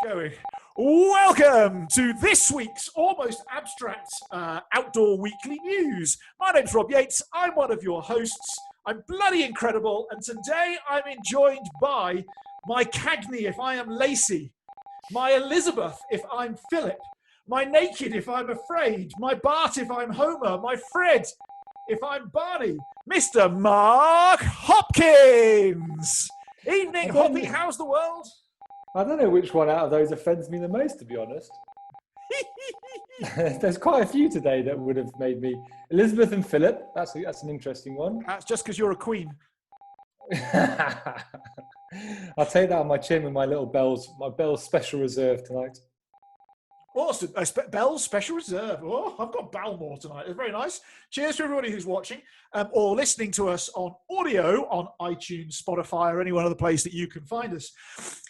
Going. Welcome to this week's almost abstract outdoor weekly news. My name's Rob Yates. I'm one of your hosts. I'm bloody incredible, and today I'm joined by my Cagney if I am Lacey, my Elizabeth if I'm Philip, my Naked if I'm Afraid, my Bart if I'm Homer, my Fred if I'm Barney, Mr. Mark Hopkins. Evening, Hoppy. How's the world? I don't know which one out of those offends me the most, to be honest. There's quite a few today that would have made me. Elizabeth and Philip, that's an interesting one. That's just because you're a queen. I'll take that on my chin with my little bells, my Bell's Special Reserve tonight. Awesome. Bell's Special Reserve. Oh, I've got Balmore tonight. It's very nice. Cheers to everybody who's watching or listening to us on audio on iTunes, Spotify, or any one other place that you can find us.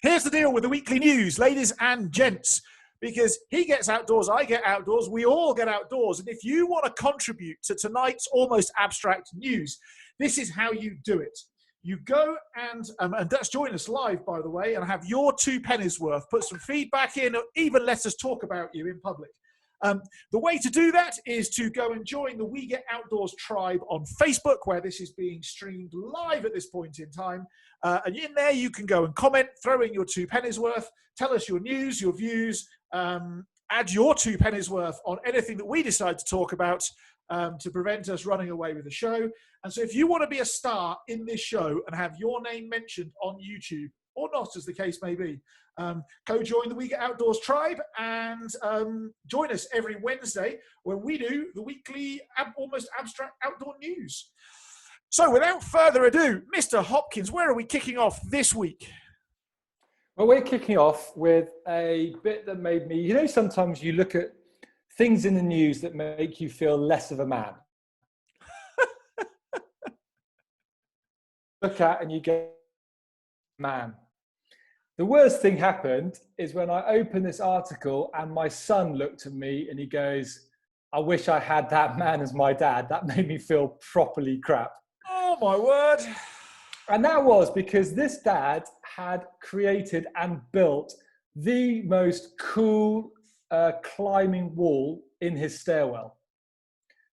Here's the deal with the weekly news, ladies and gents, because he gets outdoors, I get outdoors, we all get outdoors. And if you want to contribute to tonight's almost abstract news, this is how you do it. You go and that's join us live, by the way, and have your 2 pennies worth. Put some feedback in, or even let us talk about you in public. The way to do that is to go and join the We Get Outdoors tribe on Facebook, where this is being streamed live at this point in time. And in there, you can go and comment, throw in your 2 pennies worth, tell us your news, your views, add your 2 pennies worth on anything that we decide to talk about to prevent us running away with the show. And so if you want to be a star in this show and have your name mentioned on YouTube, or not, as the case may be, go join the We Get Outdoors tribe and join us every Wednesday when we do the weekly almost abstract outdoor news. So without further ado, Mr. Hopkins, where are we kicking off this week? Well, we're kicking off with a bit that made me, sometimes you look at things in the news that make you feel less of a man. Look at and you go, man. The worst thing happened is when I opened this article and my son looked at me and he goes, I wish I had that man as my dad. That made me feel properly crap. Oh my word. And that was because this dad had created and built the most cool climbing wall in his stairwell.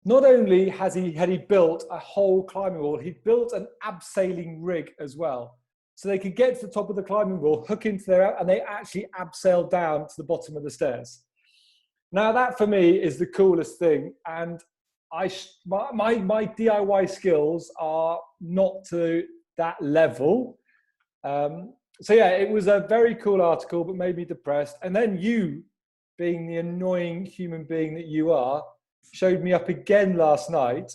Not only had he built a whole climbing wall, he built an abseiling rig as well. So they could get to the top of the climbing wall, hook into their, and they actually abseiled down to the bottom of the stairs. Now that for me is the coolest thing. And my DIY skills are not to that level. So yeah, it was a very cool article, but made me depressed. And then you, being the annoying human being that you are, showed me up again last night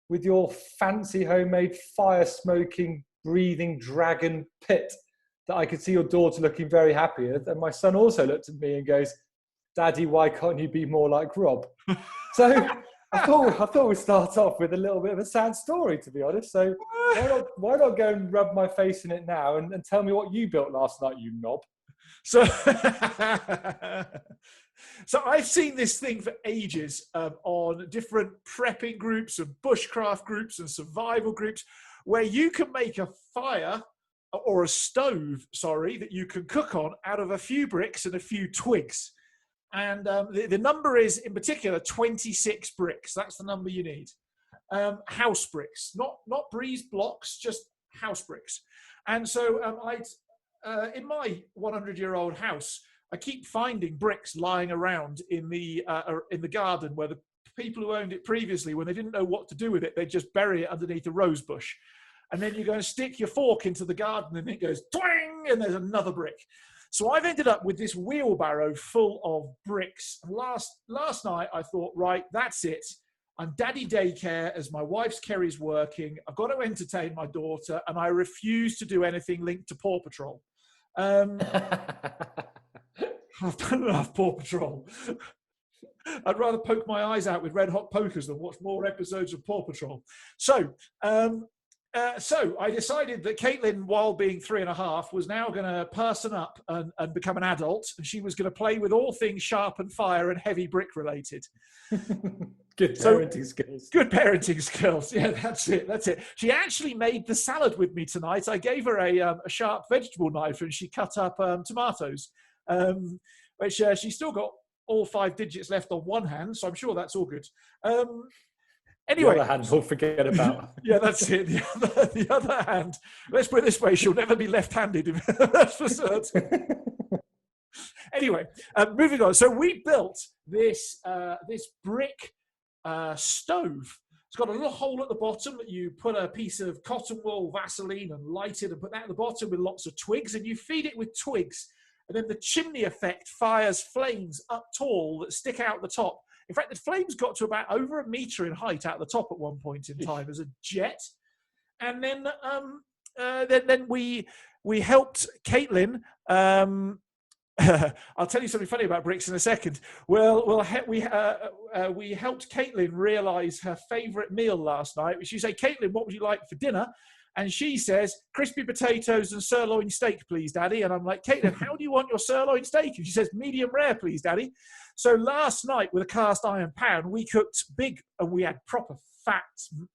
with your fancy homemade fire-smoking, breathing dragon pit that I could see your daughter looking very happy with. And my son also looked at me and goes, Daddy, why can't you be more like Rob? So I thought we'd start off with a little bit of a sad story, to be honest. So why not go and rub my face in it now and tell me what you built last night, you knob? So I've seen this thing for ages on different prepping groups and bushcraft groups and survival groups, where you can make a fire or a stove, that you can cook on out of a few bricks and a few twigs. And the number is, in particular, 26 bricks. That's the number you need. House bricks, not breeze blocks, just house bricks. And so in my 100-year-old house, I keep finding bricks lying around in the garden, where the people who owned it previously, when they didn't know what to do with it, they just bury it underneath a rose bush. And then you go and stick your fork into the garden and it goes twang, and there's another brick. So I've ended up with this wheelbarrow full of bricks. And last night I thought, right, that's it. I'm daddy daycare as my wife's Kerry's working. I've got to entertain my daughter, and I refuse to do anything linked to Paw Patrol. I've done enough Paw Patrol. I'd rather poke my eyes out with red hot pokers than watch more episodes of Paw Patrol. So I decided that Caitlin, while being 3.5, was now going to person up and become an adult, and she was going to play with all things sharp and fire and heavy brick related. Good parenting skills. Good parenting skills. Yeah, that's it. She actually made the salad with me tonight. I gave her a sharp vegetable knife and she cut up tomatoes. which she's still got all 5 digits left on one hand, so I'm sure that's all good. Anyway, the other hand we'll forget about. Yeah, that's it. The other hand, let's put it this way, she'll never be left-handed. That's for certain. Anyway, moving on. So we built this brick stove. It's got a little hole at the bottom that you put a piece of cotton wool, Vaseline, and light it and put that at the bottom with lots of twigs, and you feed it with twigs. And then the chimney effect fires flames up tall that stick out the top. In fact, the flames got to about over 1 meter in height out the top at one point in time as a jet. And then we helped Caitlin. I'll tell you something funny about bricks in a second. We helped Caitlin realise her favourite meal last night. She said, "Caitlin, what would you like for dinner?" And she says, "Crispy potatoes and sirloin steak, please, Daddy." And I'm like, "Caitlin, how do you want your sirloin steak?" And she says, "Medium rare, please, Daddy." So last night with a cast iron pan, we cooked big, and we had proper fat,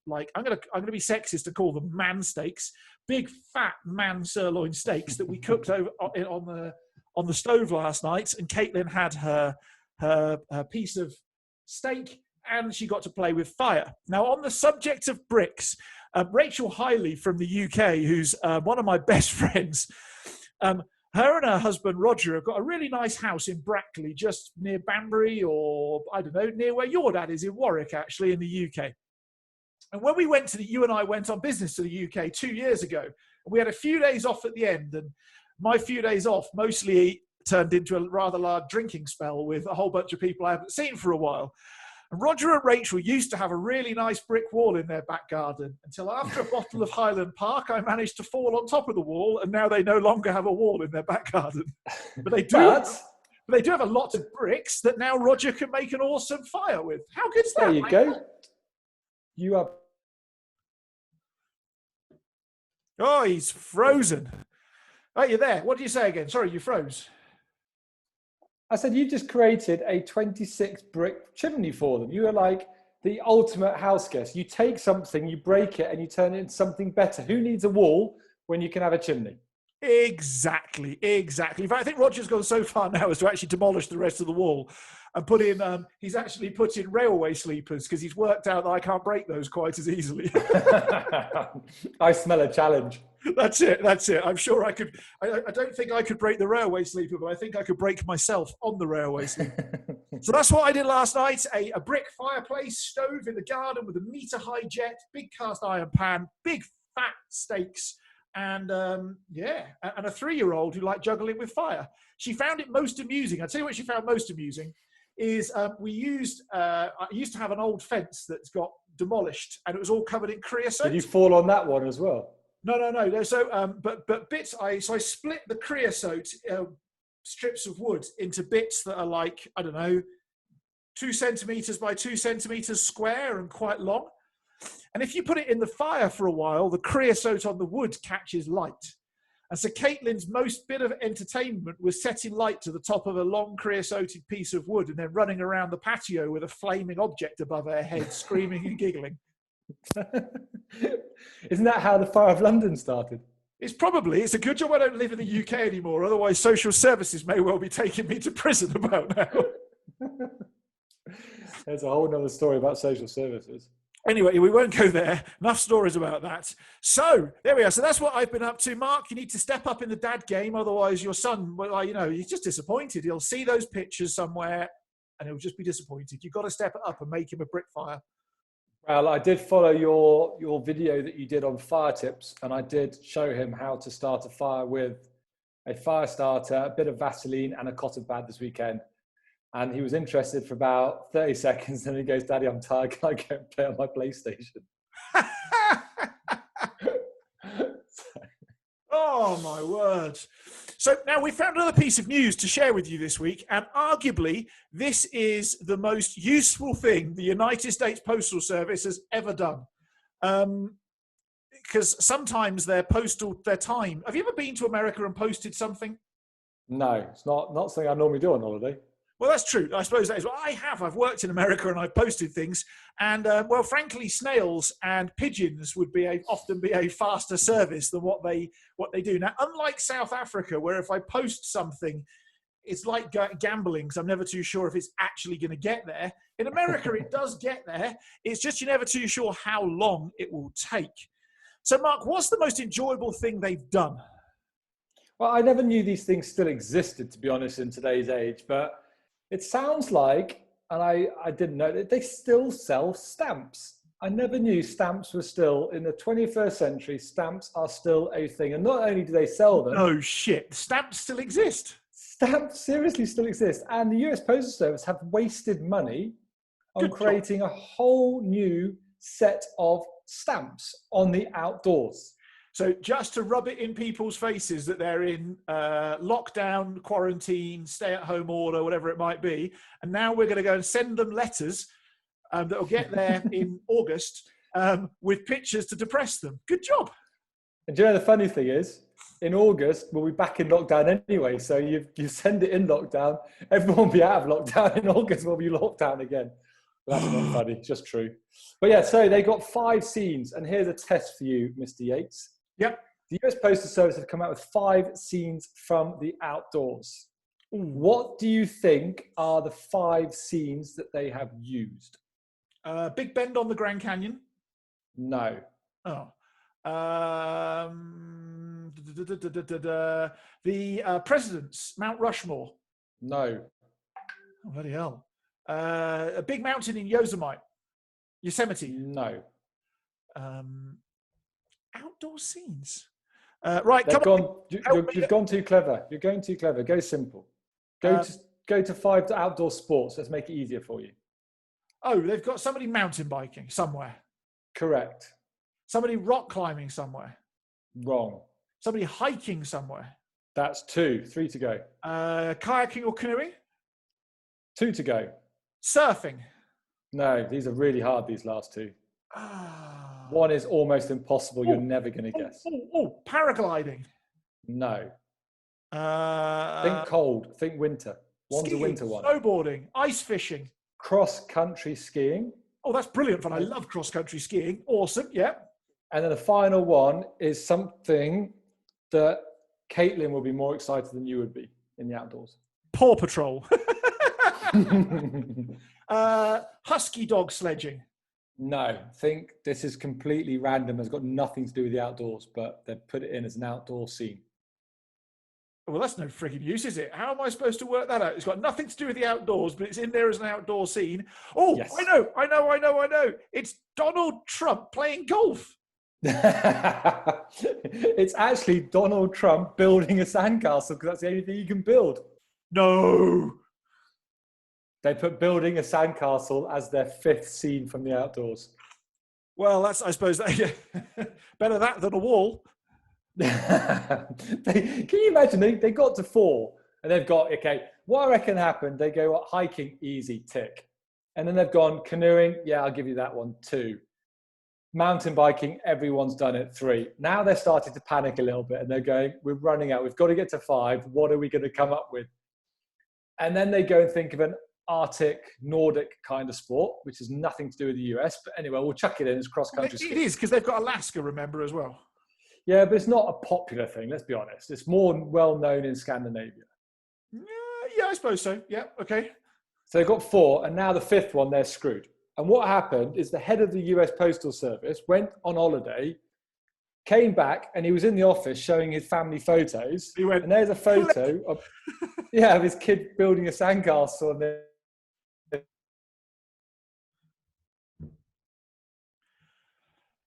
like I'm gonna be sexist to call them man steaks, big fat man sirloin steaks that we cooked over on the stove last night. And Caitlin had her piece of steak, and she got to play with fire. Now, on the subject of bricks, Rachel Hiley from the UK, who's one of my best friends, her and her husband Roger have got a really nice house in Brackley, just near Banbury, or I don't know, near where your dad is in Warwick, actually, in the UK. And when we went you and I went on business to the UK 2 years ago, we had a few days off at the end, and my few days off mostly turned into a rather large drinking spell with a whole bunch of people I haven't seen for a while. And Roger and Rachel used to have a really nice brick wall in their back garden until after a bottle of Highland Park, I managed to fall on top of the wall, and now they no longer have a wall in their back garden. But they do have a lot of bricks that now Roger can make an awesome fire with. How good's that? There you go. You are... Oh, he's frozen. Oh, you're there. What did you say again? Sorry, you froze. I said, you just created a 26 brick chimney for them. You are like the ultimate house guest. You take something, you break it, and you turn it into something better. Who needs a wall when you can have a chimney? Exactly. In fact, I think Roger's gone so far now as to actually demolish the rest of the wall and put in, he's actually put in railway sleepers because he's worked out that I can't break those quite as easily. I smell a challenge. That's it. I'm sure I could. I don't think I could break the railway sleeper, but I think I could break myself on the railway sleeper. So that's what I did last night. A brick fireplace, stove in the garden with a meter-high jet, big cast iron pan, big fat steaks, and and a 3-year-old who liked juggling with fire. She found it most amusing. I'll tell you what she found most amusing is I used to have an old fence that's got demolished, and it was all covered in creosote. Did you fall on that one as well? No. So, but bits. I split the creosote strips of wood into bits that are like, I don't know, 2 centimeters by 2 centimeters square and quite long. And if you put it in the fire for a while, the creosote on the wood catches light. And so Caitlin's most bit of entertainment was setting light to the top of a long creosoted piece of wood and then running around the patio with a flaming object above her head, screaming and giggling. Isn't that how the Fire of London started? It's a good job I don't live in the UK anymore. Otherwise, social services may well be taking me to prison about now. There's a whole other story about social services. Anyway, we won't go there. Enough stories about that. So there we are. So that's what I've been up to. Mark, you need to step up in the dad game. Otherwise, your son, well, he's just disappointed. He'll see those pictures somewhere and he'll just be disappointed. You've got to step it up and make him a brick fire. Well, I did follow your video that you did on fire tips, and I did show him how to start a fire with a fire starter, a bit of Vaseline, and a cotton pad this weekend. And he was interested for about 30 seconds, and he goes, "Daddy, I'm tired. Can I go and play on my PlayStation?" Oh, my word. So now we found another piece of news to share with you this week, and arguably this is the most useful thing the United States Postal Service has ever done. Because sometimes their time... Have you ever been to America and posted something? No, it's not something I normally do on holiday. Well, that's true. I suppose that is. Well, I have. I've worked in America and I've posted things. And, well, frankly, snails and pigeons would often be a faster service than what they do. Now, unlike South Africa, where if I post something it's like gambling, because I'm never too sure if it's actually going to get there. In America, it does get there. It's just you're never too sure how long it will take. So, Mark, what's the most enjoyable thing they've done? Well, I never knew these things still existed, to be honest, in today's age. But it sounds like, and I didn't know, that they still sell stamps. I never knew stamps were still, in the 21st century, stamps are still a thing. And not only do they sell them. No shit. Stamps still exist. Stamps seriously still exist. And the US Postal Service have wasted money on creating a whole new set of stamps on the outdoors. So just to rub it in people's faces that they're in lockdown, quarantine, stay-at-home order, whatever it might be, and now we're going to go and send them letters that will get there in August with pictures to depress them. Good job. And do you know the funny thing is, in August, we'll be back in lockdown anyway. So you send it in lockdown, everyone will be out of lockdown. In August, we'll be locked down again. That's not funny, just true. But yeah, so they got 5 scenes. And here's a test for you, Mr. Yates. Yep. The US Postal Service have come out with 5 scenes from the outdoors. What do you think are the 5 scenes that they have used? Big Bend on the Grand Canyon. No. Oh. The President's Mount Rushmore. No. Oh, bloody hell. A big mountain in Yosemite. Yosemite. No. Outdoor scenes. Right, You've gone too clever. You're going too clever. Go simple. Go to 5 outdoor sports. Let's make it easier for you. Oh, they've got somebody mountain biking somewhere. Correct. Somebody rock climbing somewhere. Wrong. Somebody hiking somewhere. That's 2. 3 to go. Kayaking or canoeing. 2 to go. Surfing. No, these are really hard, these last 2. One is almost impossible. You're never going to guess. Paragliding. No. Think cold. Think winter. One's skiing, a winter one. Snowboarding. Ice fishing. Cross-country skiing. Oh, that's brilliant fun. I love cross-country skiing. Awesome. Yeah. And then the final one is something that Caitlin will be more excited than you would be in the outdoors. Paw Patrol. Husky dog sledging. No, think this is completely random. It's got nothing to do with the outdoors, but they put it in as an outdoor scene. Well, that's no frigging use, is it? How am I supposed to work that out? It's got nothing to do with the outdoors, but it's in there as an outdoor scene. Oh, yes. I know. It's Donald Trump playing golf. It's actually Donald Trump building a sandcastle because that's the only thing you can build. No. They put building a sandcastle as their 5th scene from the outdoors. Well, that's, I suppose, better that than a wall. Can you imagine? They got to 4 and they've got, okay, what I reckon happened, they go hiking, easy, tick. And then they've gone canoeing, yeah, I'll give you that one, 2. Mountain biking, everyone's done it, 3. Now they're starting to panic a little bit and they're going, we're running out, we've got to get to 5. What are we going to come up with? And then they go and think of an Arctic, Nordic kind of sport, which has nothing to do with the US. But anyway, we'll chuck it in as cross-country skiing. It is, because they've got Alaska, remember, as well. Yeah, but it's not a popular thing, let's be honest. It's more well-known in Scandinavia. Yeah, I suppose so. Yeah, okay. So they've got 4, and now the 5th one, they're screwed. And what happened is the head of the US Postal Service went on holiday, came back, and he was in the office showing his family photos. He went, and there's a photo of his kid building a sandcastle. And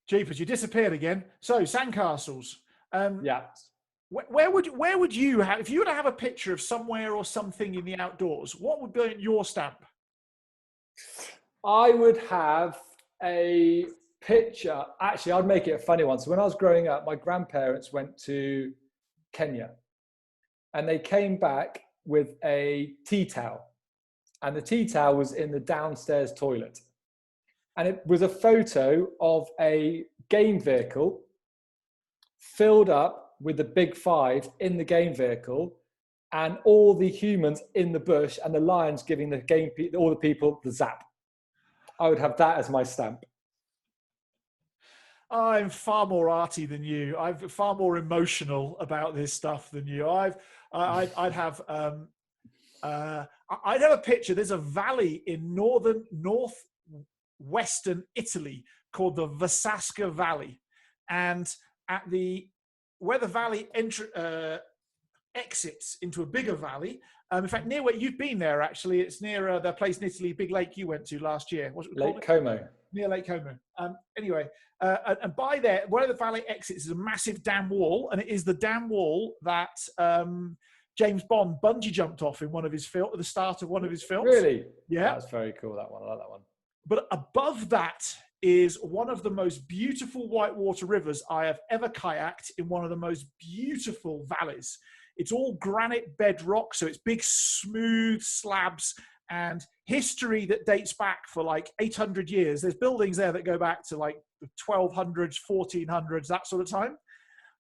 Jeepers, you disappeared again. So sandcastles. Yeah. Where would you have, if you were to have a picture of somewhere or something in the outdoors, what would be in your stamp? I would have a picture. Actually, I'd make it a funny one. So when I was growing up, my grandparents went to Kenya and they came back with a tea towel. And the tea towel was in the downstairs toilet. And it was a photo of a game vehicle filled up with the big 5 in the game vehicle and all the humans in the bush and the lions giving all the people the zap. I would have that as my stamp. I'm far more arty than you. I'm far more emotional about this stuff than you. I'd have I'd have a picture. There's a valley in northwestern Italy called the Vez Asker Valley, and where the valley exits into a bigger valley. In fact, near where you've been there, actually, it's near the place in Italy, big lake you went to last year. What's it called? Lake Como. Near Lake Como. Anyway, and by there, where the valley exits is a massive dam wall, and it is the dam wall that James Bond bungee jumped off in one of his at the start of one of his films. Really? Yeah. That's very cool, that one. I like that one. But above that is one of the most beautiful whitewater rivers I have ever kayaked in one of the most beautiful valleys. It's all granite bedrock, so it's big, smooth slabs and history that dates back for like 800 years. There's buildings there that go back to like the 1200s, 1400s, that sort of time.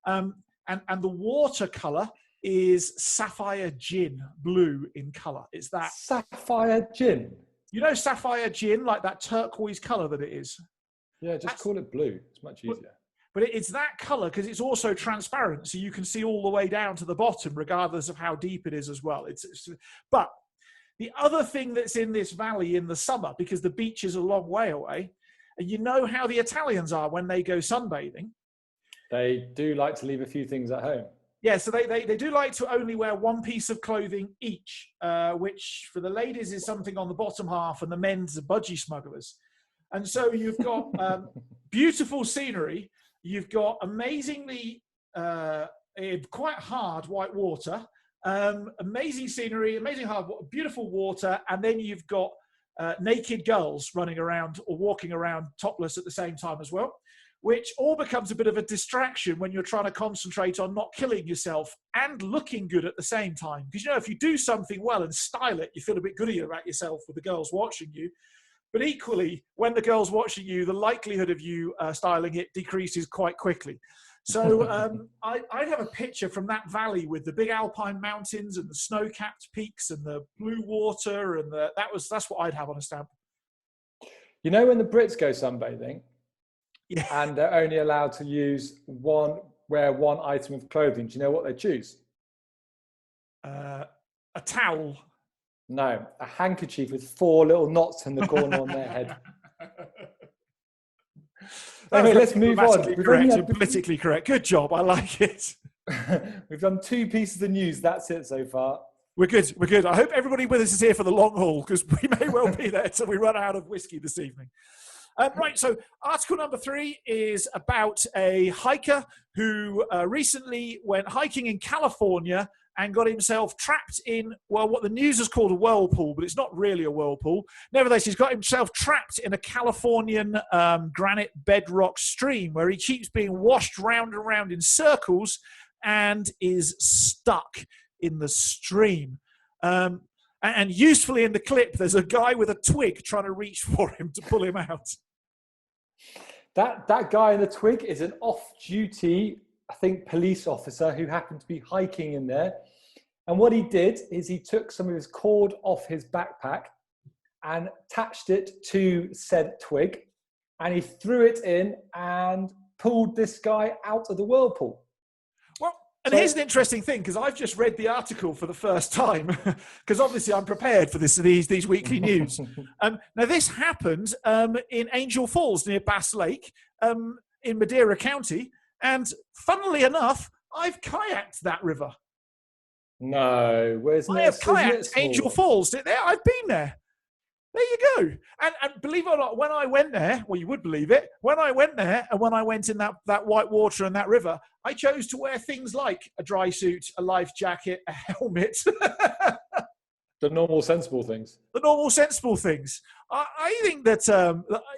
And the water color is sapphire gin blue in color. It's that sapphire gin. You know sapphire gin, like that turquoise color that it is. Yeah, just call it blue. It's much easier. But it's that color because it's also transparent, so you can see all the way down to the bottom, regardless of how deep it is as well. But the other thing that's in this valley in the summer, because the beach is a long way away, and you know how the Italians are when they go sunbathing. They do like to leave a few things at home. Yeah, so they do like to only wear one piece of clothing each, which for the ladies is something on the bottom half, and the men's are budgie smugglers. And so you've got beautiful scenery. You've got amazingly quite hard white water, amazing scenery, amazing hard, beautiful water, and then you've got naked girls running around or walking around topless at the same time as well, which all becomes a bit of a distraction when you're trying to concentrate on not killing yourself and looking good at the same time. Because, you know, if you do something well and style it, you feel a bit goodier about yourself with the girls watching you. But equally, when the girl's watching you, the likelihood of you styling it decreases quite quickly. So I'd have a picture from that valley with the big alpine mountains and the snow-capped peaks and the blue water, and that's what I'd have on a stamp. You know, when the Brits go sunbathing, yeah, and they're only allowed to wear one item of clothing, do you know what they choose? A towel. No, a handkerchief with 4 little knots in the corner on their head. Anyway, let's move on. Politically correct. Good job. I like it. We've done 2 pieces of news. That's it so far. We're good. We're good. I hope everybody with us is here for the long haul, because we may well be there till we run out of whiskey this evening. Right, so article number 3 is about a hiker who recently went hiking in California and got himself trapped in, well, what the news has called a whirlpool, but it's not really a whirlpool. Nevertheless, he's got himself trapped in a Californian granite bedrock stream where he keeps being washed round and round in circles and is stuck in the stream. And usefully in the clip, there's a guy with a twig trying to reach for him to pull him out. That guy in the twig is an off-duty, I think, police officer who happened to be hiking in there. And what he did is he took some of his cord off his backpack and attached it to said twig, and he threw it in and pulled this guy out of the whirlpool. And here's an interesting thing, because I've just read the article for the first time, because obviously I'm prepared for these weekly news. Now, this happened in Angel Falls near Bass Lake in Madera County. And funnily enough, I've kayaked that river. No, where's I have kayaked Angel Falls. I've been there. There you go. And believe it or not, when I went there, well, you would believe it, when I went there and when I went in that white water and that river, I chose to wear things like a dry suit, a life jacket, a helmet. The normal sensible things. The normal sensible things. I think that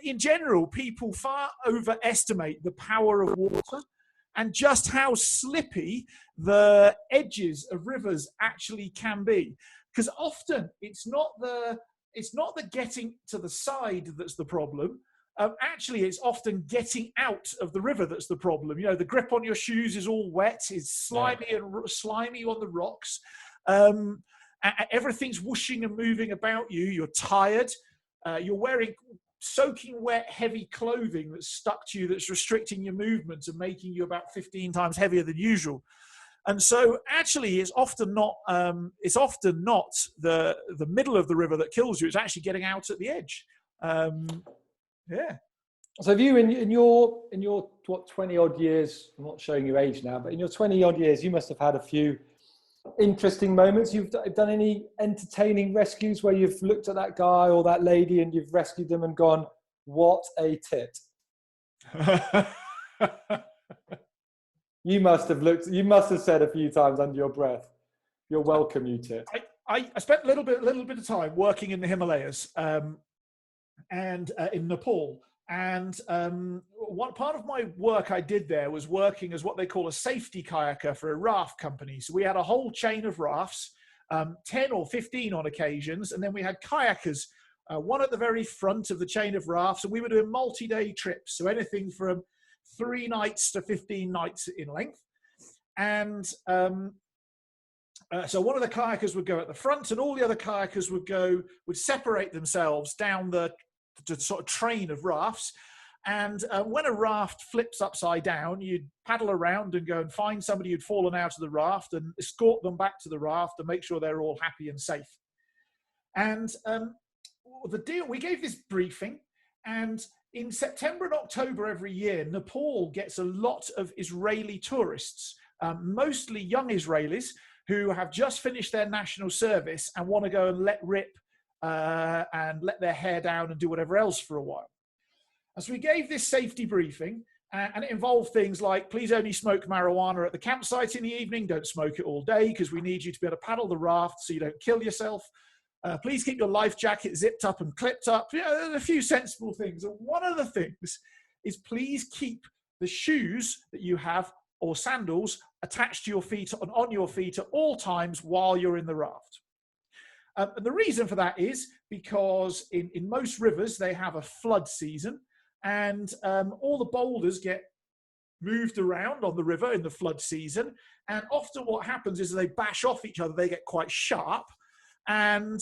in general, people far overestimate the power of water and just how slippy the edges of rivers actually can be. Because often it's not the getting to the side that's the problem. Actually, it's often getting out of the river that's the problem. You know, the grip on your shoes is all wet, it's slimy on the rocks. Everything's whooshing and moving about you. You're tired. You're wearing soaking wet, heavy clothing that's stuck to you, that's restricting your movements and making you about 15 times heavier than usual. And so actually it's often not the middle of the river that kills you. It's actually getting out at the edge. Yeah. So have you in your what 20 odd years, I'm not showing your age now, but in your 20 odd years, you must have had a few interesting moments. You've done any entertaining rescues where you've looked at that guy or that lady and you've rescued them and gone, what a tit. You must have said a few times under your breath, you're welcome, you tit. I spent a little bit of time working in the Himalayas and in Nepal. And one part of my work I did there was working as what they call a safety kayaker for a raft company. So we had a whole chain of rafts, 10 or 15 on occasions, and then we had kayakers, one at the very front of the chain of rafts, and we were doing multi-day trips, so anything from 3 nights to 15 nights in length. And so one of the kayakers would go at the front, and all the other kayakers would separate themselves down the sort of train of rafts. And when a raft flips upside down, you'd paddle around and go and find somebody who'd fallen out of the raft and escort them back to the raft and make sure they're all happy and safe. And the deal, we gave this briefing, and in September and October every year, Nepal gets a lot of Israeli tourists, mostly young Israelis who have just finished their national service and want to go and let rip and let their hair down and do whatever else for a while. And so we gave this safety briefing, and it involved things like, please only smoke marijuana at the campsite in the evening, don't smoke it all day because we need you to be able to paddle the raft so you don't kill yourself. Please keep your life jacket zipped up and clipped up. You know, there's a few sensible things. And one of the things is please keep the shoes that you have or sandals attached to your feet and on your feet at all times while you're in the raft. And the reason for that is because in most rivers, they have a flood season, and all the boulders get moved around on the river in the flood season. And often what happens is they bash off each other, they get quite sharp. And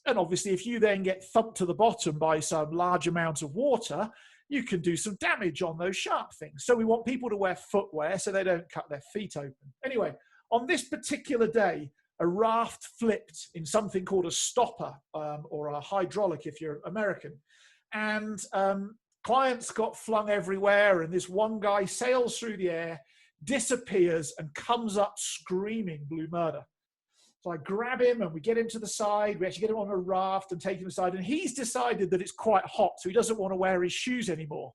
obviously, if you then get thumped to the bottom by some large amount of water, you can do some damage on those sharp things. So we want people to wear footwear so they don't cut their feet open. Anyway, on this particular day, a raft flipped in something called a stopper or a hydraulic if you're American. And clients got flung everywhere, and this one guy sails through the air, disappears, and comes up screaming blue murder. So I grab him and we get him to the side. We actually get him on a raft and take him aside. And he's decided that it's quite hot, so he doesn't want to wear his shoes anymore.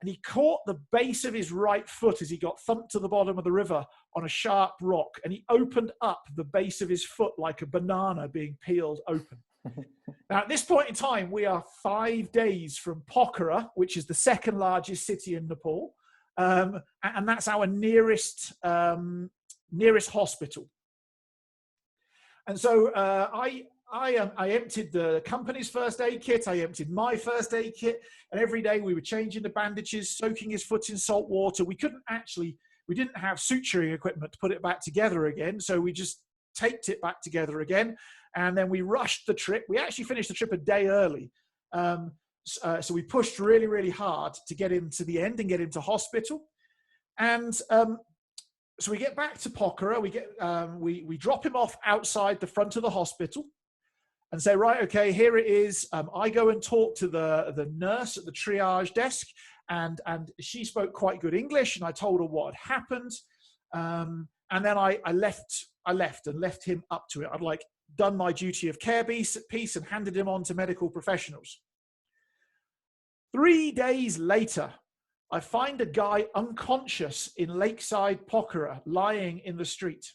And he caught the base of his right foot as he got thumped to the bottom of the river on a sharp rock. And he opened up the base of his foot like a banana being peeled open. Now, at this point in time, we are 5 days from Pokhara, which is the second largest city in Nepal. And that's our nearest hospital. And so I emptied the company's first aid kit. I emptied my first aid kit. And every day we were changing the bandages, soaking his foot in salt water. We didn't have suturing equipment to put it back together again. So we just taped it back together again. And then we rushed the trip. We actually finished the trip a day early. So we pushed really, really hard to get him to the end and get him to hospital. And so we get back to Pokhara. We drop him off outside the front of the hospital and say, right, okay, here it is. I go and talk to the nurse at the triage desk, and she spoke quite good English, and I told her what had happened. And then I left and left him up to it. I'd done my duty of care piece and handed him on to medical professionals. 3 days later, I find a guy unconscious in Lakeside, Pokhara, lying in the street.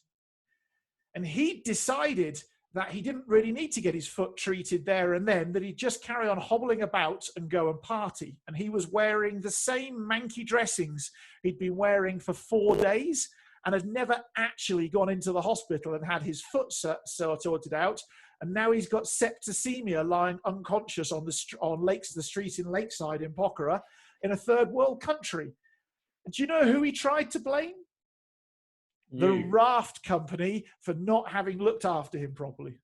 And he decided that he didn't really need to get his foot treated there and then, that he'd just carry on hobbling about and go and party. And he was wearing the same manky dressings he'd been wearing for 4 days and had never actually gone into the hospital and had his foot sorted out. And now he's got septicemia lying unconscious on the street in Lakeside in Pokhara, in a third world country. And do you know who he tried to blame? The raft company for not having looked after him properly.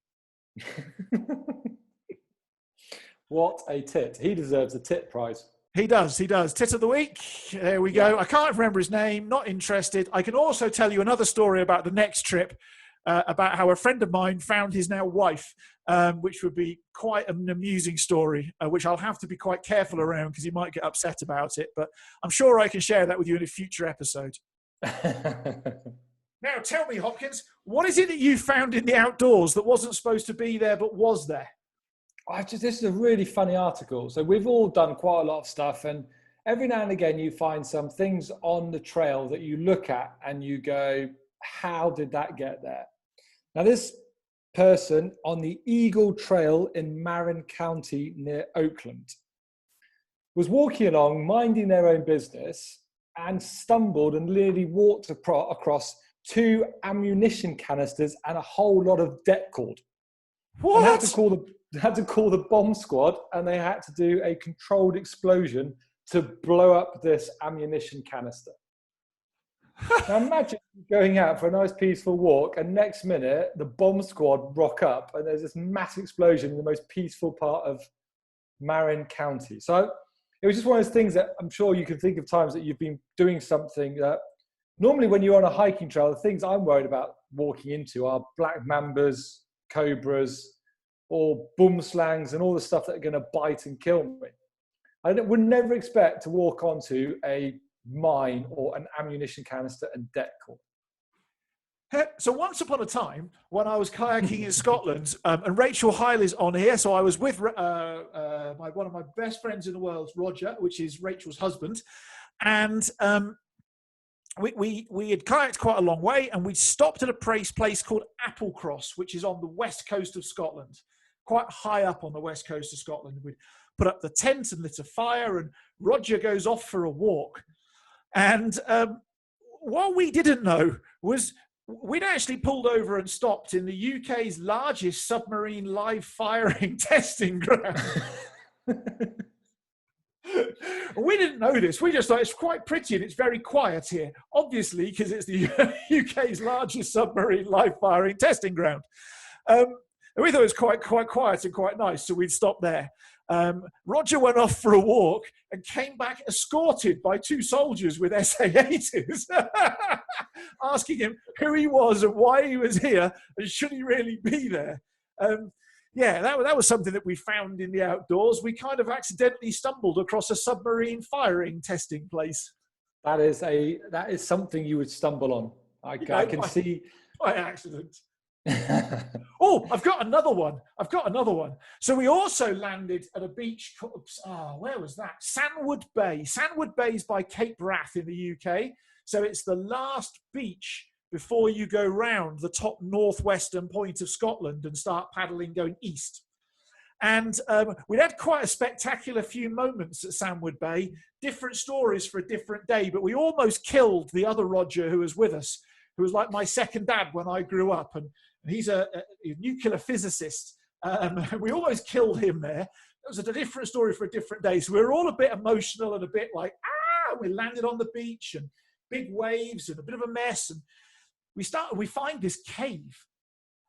What a tit. He deserves a tit prize. He does. Tit of the week. There we go. I can't remember his name. Not interested. I can also tell you another story about the next trip, about how a friend of mine found his now wife, which would be quite an amusing story, which I'll have to be quite careful around because he might get upset about it. But I'm sure I can share that with you in a future episode. Now, tell me, Hopkins, what is it that you found in the outdoors that wasn't supposed to be there but was there? This is a really funny article. So we've all done quite a lot of stuff, and every now and again you find some things on the trail that you look at and you go, how did that get there? Now, this person on the Eagle Trail in Marin County near Oakland was walking along, minding their own business, and stumbled and nearly walked across 2 ammunition canisters and a whole lot of det cord. What? And had to call the bomb squad, and they had to do a controlled explosion to blow up this ammunition canister. Now imagine going out for a nice peaceful walk, and next minute the bomb squad rock up and there's this massive explosion in the most peaceful part of Marin County. So it was just one of those things that I'm sure you can think of times that you've been doing something that normally when you're on a hiking trail, the things I'm worried about walking into are black mambas, cobras, or boomslangs and all the stuff that are going to bite and kill me. I would never expect to walk onto a mine or an ammunition canister and det cord. So once upon a time, when I was kayaking in Scotland, and Rachel Hyle is on here, so I was with one of my best friends in the world, Roger, which is Rachel's husband, and we had kayaked quite a long way, and we stopped at a place called Applecross, which is on the west coast of Scotland, quite high up on the west coast of Scotland. We'd put up the tent and lit a fire, and Roger goes off for a walk. And what we didn't know was we'd actually pulled over and stopped in the UK's largest submarine live firing testing ground. We didn't know this. We just thought it's quite pretty and it's very quiet here, obviously, because it's the UK's largest submarine live firing testing ground. And we thought it was quite quiet and quite nice, so we'd stop there. Roger went off for a walk and came back escorted by 2 soldiers with SA-80s, asking him who he was and why he was here and should he really be there. That was something that we found in the outdoors. We kind of accidentally stumbled across a submarine firing testing place. That is something you would stumble on. I can see by accident. Oh, I've got another one. So we also landed at a beach called, where was that? Sandwood Bay. Sandwood Bay is by Cape Wrath in the UK. So it's the last beach before you go round the top northwestern point of Scotland and start paddling going east. And we'd had quite a spectacular few moments at Sandwood Bay, different stories for a different day, but we almost killed the other Roger who was with us, who was like my second dad when I grew up. And he's a nuclear physicist. We almost killed him there. It was a different story for a different day. So we were all a bit emotional and a bit like, we landed on the beach and big waves and a bit of a mess. And we find this cave.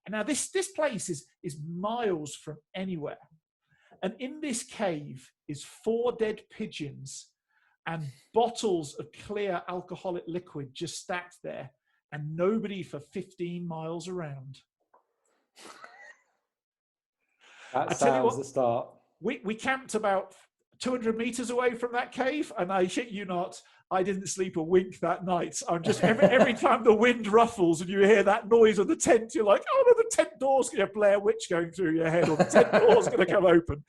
And now this place is miles from anywhere. And in this cave is 4 dead pigeons and bottles of clear alcoholic liquid just stacked there. And nobody for 15 miles around. That sounds the start. We camped about 200 meters away from that cave, and I shit you not, I didn't sleep a wink that night. I'm just every time the wind ruffles and you hear that noise of the tent, you're like, oh no, the tent door's going to Blair Witch going through your head, or the tent door's going to come open,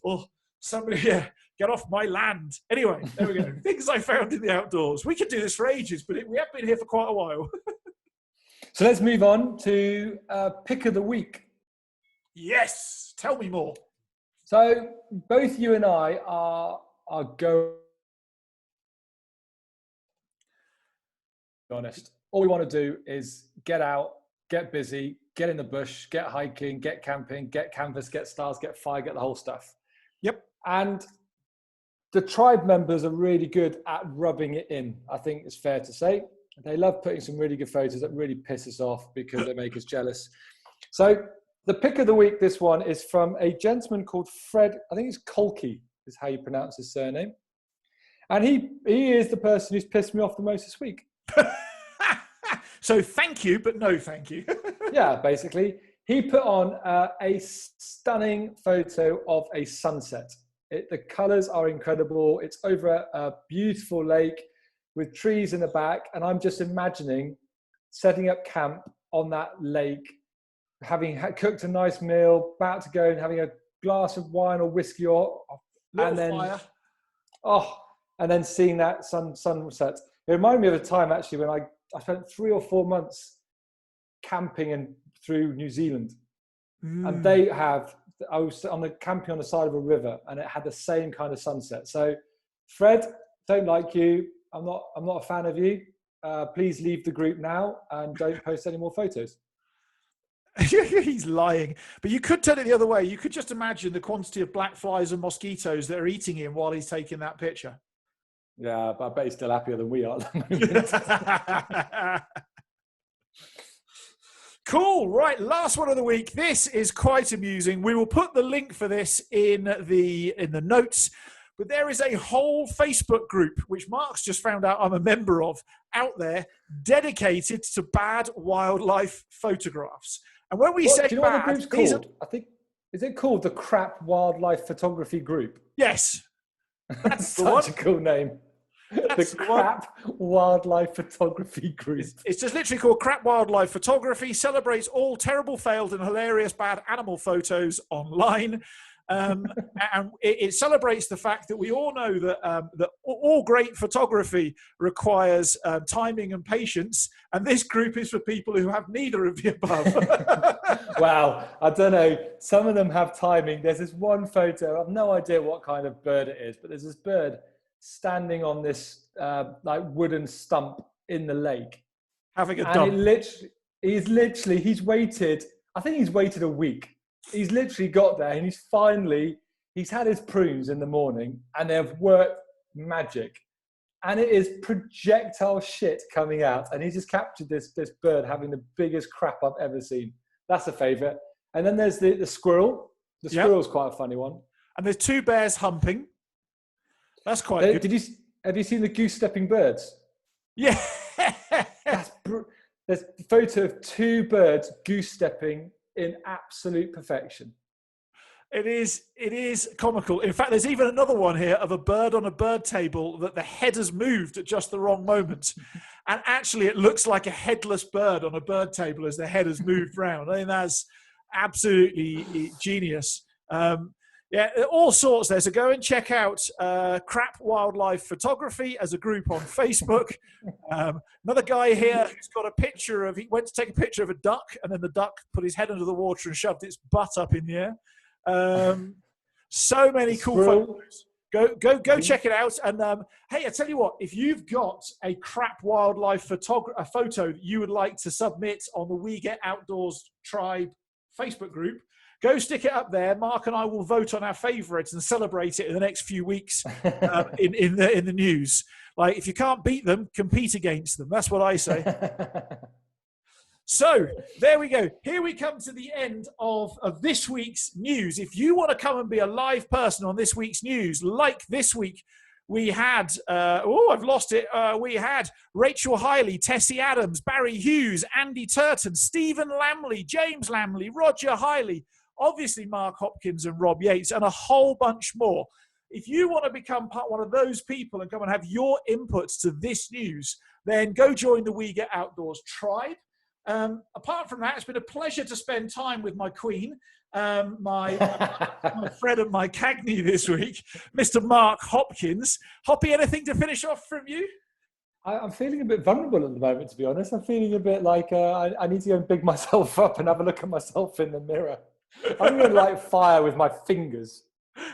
or somebody get off my land. Anyway, there we go. Things I found in the outdoors. We could do this for ages, but we have been here for quite a while. So let's move on to pick of the week. Yes, tell me more. So both you and I are going. Honest. All we want to do is get out, get busy, get in the bush, get hiking, get camping, get canvas, get stars, get fire, get the whole stuff. Yep. And the tribe members are really good at rubbing it in, I think it's fair to say. They love putting some really good photos that really piss us off because they make us jealous. So the pick of the week, this one is from a gentleman called Fred, I think it's Kolky is how you pronounce his surname. And he is the person who's pissed me off the most this week. So thank you, but no thank you. Yeah, basically. He put on a stunning photo of a sunset. The colours are incredible. It's over a beautiful lake with trees in the back. And I'm just imagining setting up camp on that lake, having cooked a nice meal, about to go and having a glass of wine or whiskey and then seeing that sunset. It reminded me of a time actually when I spent 3 or 4 months camping and through New Zealand, and I was camping on the side of a river, and it had the same kind of sunset. So, Fred, don't like you. I'm not a fan of you. Please leave the group now and don't post any more photos. He's lying, but you could turn it the other way. You could just imagine the quantity of black flies and mosquitoes that are eating him while he's taking that picture. Yeah, but I bet he's still happier than we are at the moment. Cool. Right. Last one of the week. This is quite amusing. We will put the link for this in the notes. But there is a whole Facebook group, which Mark's just found out I'm a member of, out there, dedicated to bad wildlife photographs. And when we say do you know bad, what the group's called? I think, is it called the Crap Wildlife Photography Group? Yes. That's such a cool name. The Crap Wildlife Photography Group. It's just literally called Crap Wildlife Photography. Celebrates all terrible, failed, and hilarious bad animal photos online. And it celebrates the fact that we all know that all great photography requires timing and patience, and this group is for people who have neither of the above. Wow, I don't know. Some of them have timing. There's this one photo. I have no idea what kind of bird it is, but there's this bird standing on this like wooden stump in the lake, having a dump. He's waited. I think he's waited a week. He's literally got there, and he's had his prunes in the morning, and they've worked magic, and it is projectile shit coming out, and he's just captured this bird having the biggest crap I've ever seen. That's a favourite. And then there's the squirrel. The squirrel's quite a funny one. And there's 2 bears humping. That's quite good. Have you seen the goose stepping birds? Yeah. There's a photo of 2 birds goose stepping in absolute perfection. It is comical. In fact, there's even another one here of a bird on a bird table that the head has moved at just the wrong moment. And actually it looks like a headless bird on a bird table as the head has moved round. I think that's absolutely genius. Yeah, all sorts there. So go and check out Crap Wildlife Photography as a group on Facebook. Another guy here who's got a picture of, he went to take a picture of a duck, and then the duck put his head under the water and shoved its butt up in the air. So many cool photos. Go check it out. And hey, I tell you what, if you've got a Crap Wildlife photo that you would like to submit on the We Get Outdoors Tribe Facebook group, go stick it up there. Mark and I will vote on our favourites and celebrate it in the next few weeks in the news. Like, if you can't beat them, compete against them. That's what I say. So there we go. Here we come to the end of this week's news. If you want to come and be a live person on this week's news, like this week, we had, I've lost it. We had Rachel Hiley, Tessie Adams, Barry Hughes, Andy Turton, Stephen Lamley, James Lamley, Roger Hiley, obviously Mark Hopkins and Rob Yates, and a whole bunch more. If you want to become one of those people and come and have your inputs to this news, then go join the We Get Outdoors tribe. Apart from that, it's been a pleasure to spend time with my queen, my Fred and my Cagney this week, Mr. Mark Hopkins. Hoppy, anything to finish off from you? I'm feeling a bit vulnerable at the moment, to be honest. I'm feeling a bit like I need to go and big myself up and have a look at myself in the mirror. I'm going to light fire with my fingers.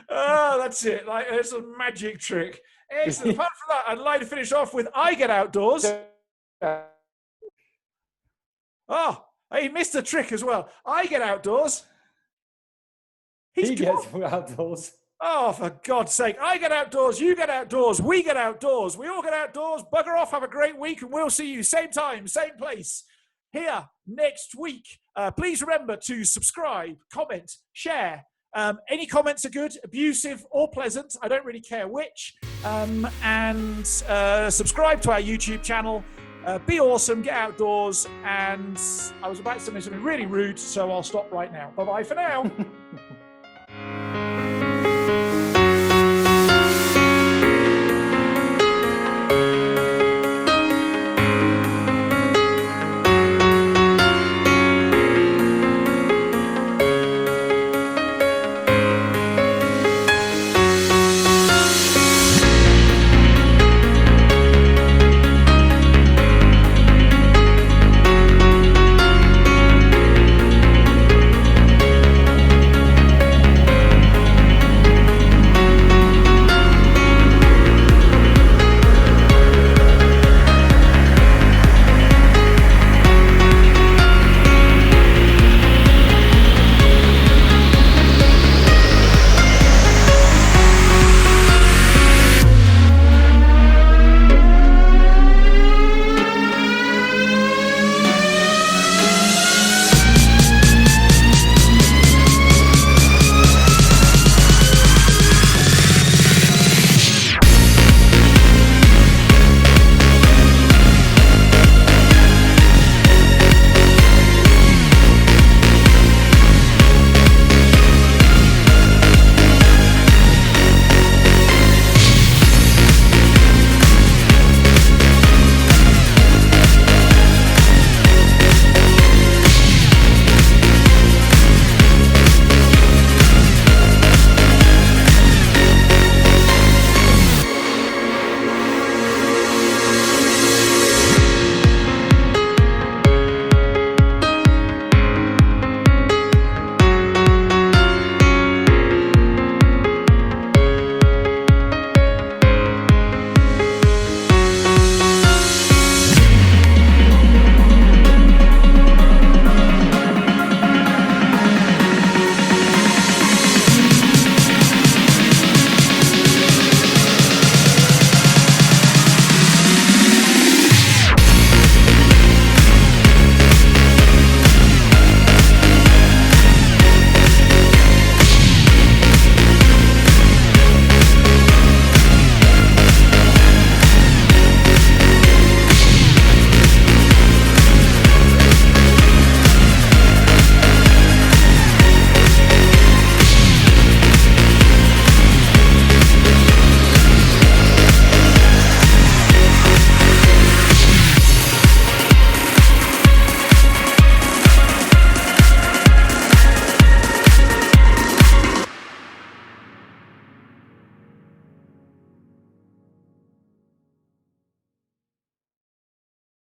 Oh, that's it. Like, it's a magic trick. Excellent. Apart from that, I'd like to finish off with I Get Outdoors. Oh, he missed the trick as well. I Get Outdoors. He gets outdoors. Oh, for God's sake. I get outdoors, you get outdoors, we get outdoors, we all get outdoors. Bugger off, have a great week, and we'll see you same time, same place, here next week. Please remember to subscribe, comment, share, Any comments are good, abusive or pleasant. I don't really care which. And subscribe to our YouTube channel. Be awesome, get outdoors. And I was about to say something really rude, so I'll stop right now. Bye-bye for now.